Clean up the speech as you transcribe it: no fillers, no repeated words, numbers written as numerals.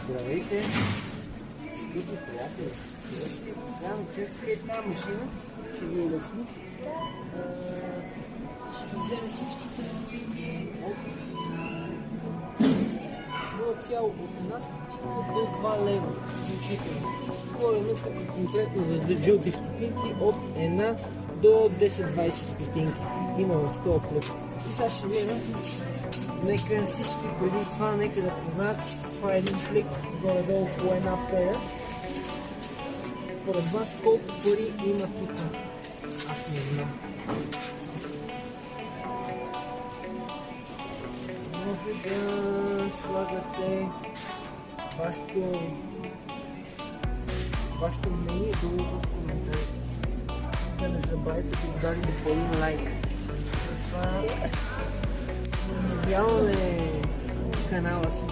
Здравейте, скъпи приятели! Казвам как е тази машина, ще ви улесни. Ще ви вземе всичките стотинки от 0,1 стотинка до 2 лева включително. Говорим конкретно за жълти стотинки от 1 до 10-20 стотинки. Има в този плик. И сега ще видим, нека всички преди това, нека да познаят, това е един плик, горе-долу по една педа. Според вас колко пари има тук? Аз не знам. Може да слагате вашето мнение долу в коментарите. Да не забравяйте да ударите по един лайк. Това обновяваме канала си